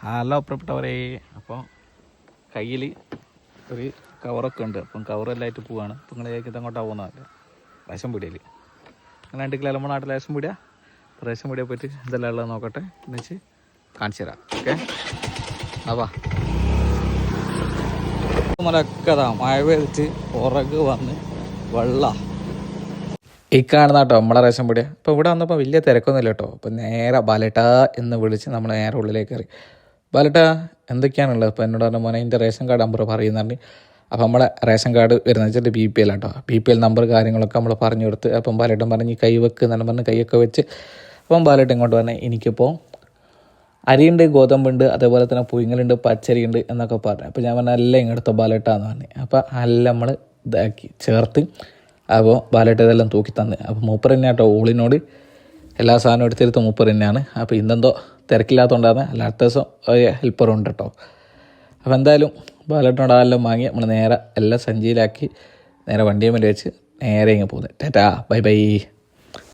Hello പ്രിയപ്പെട്ടവരെ, അപ്പോൾ കയ്യിൽ ഒരു കവറൊക്കെ ഉണ്ട്. അപ്പം കവറെല്ലായിട്ട് പോവാണ്. അപ്പം നിങ്ങൾ കേൾക്കുന്നത് അങ്ങോട്ടാണ് പോകുന്നതല്ല, റേഷൻ പീടിയയിൽ. അങ്ങനെ 2 കിലോ നമ്മുടെ നാട്ടിൽ റേഷൻ പീടിയ. റേഷൻ പീടിയ പോയിട്ട് ഇതെല്ലാം ഉള്ളത് നോക്കട്ടെ, എന്നുവെച്ച് കാണിച്ചു തരാം. ഓക്കെ, അവാ മലൊക്കെ അതാ മഴ പെയ്തിട്ട് പുറകെ വന്ന് വെള്ളം ഈ കാണുന്ന കേട്ടോ നമ്മളെ റേഷൻ പീടിയ. അപ്പോൾ ഇവിടെ വന്നപ്പോൾ വലിയ തിരക്കൊന്നുമില്ല കേട്ടോ. അപ്പം നേരെ ബാലേട്ടാ എന്ന് വിളിച്ച് നമ്മൾ നേരെ ഉള്ളിലേക്ക് കയറി. ബാലേട്ടാ എന്തൊക്കെയാണുള്ളത്? അപ്പോൾ എന്നോട് പറഞ്ഞ മോനെ എൻ്റെ റേഷൻ കാർഡ് നമ്പർ പറയുന്നുണ്ട്. അപ്പോൾ നമ്മളെ റേഷൻ കാർഡ് വരുന്നത് വെച്ചിട്ട് BPL കേട്ടോ. BPL നമ്പർ കാര്യങ്ങളൊക്കെ നമ്മൾ പറഞ്ഞു കൊടുത്ത്. അപ്പം ബാലേട്ടൻ പറഞ്ഞ് കൈ വെക്ക് എന്നാണ് പറഞ്ഞ് കൈയൊക്കെ വെച്ച്. അപ്പം ബാലേട്ടൻ ഇങ്ങോട്ട് പറഞ്ഞാൽ എനിക്കിപ്പോൾ അരിയുണ്ട്, ഗോതമ്പുണ്ട്, അതേപോലെ തന്നെ പുഴുങ്ങലുണ്ട്, പച്ചരിയുണ്ട് എന്നൊക്കെ പറഞ്ഞു. അപ്പോൾ ഞാൻ പറഞ്ഞാൽ എല്ലാം ഇങ്ങോട്ട് ബാലേട്ടാന്ന് പറഞ്ഞു. അപ്പോൾ എല്ലാം നമ്മൾ ഇതാക്കി ചേർത്ത് അപ്പോൾ ബാലേട്ട ഇതെല്ലാം തൂക്കി തന്ന്. അപ്പോൾ മൂപ്പർ തന്നെ കേട്ടോ ഓളിനോട് എല്ലാ സാധനവും എടുത്തിരുത്ത് മൂപ്പർ തന്നെയാണ്. അപ്പോൾ ഇന്നെന്തോ തിരക്കില്ലാത്തതുകൊണ്ടാണ്, അല്ല അടുത്ത ദിവസം ഹെൽപ്പറും ഉണ്ട് കേട്ടോ. അപ്പോൾ എന്തായാലും ബാലേട്ടനോട് അതെല്ലാം വാങ്ങി നമ്മൾ നേരെ എല്ലാം സഞ്ചിയിലാക്കി നേരെ വണ്ടിയിൽ മേലെ വെച്ച് നേരെ ഇങ്ങനെ പോകുന്നത്. Tata, bye bye.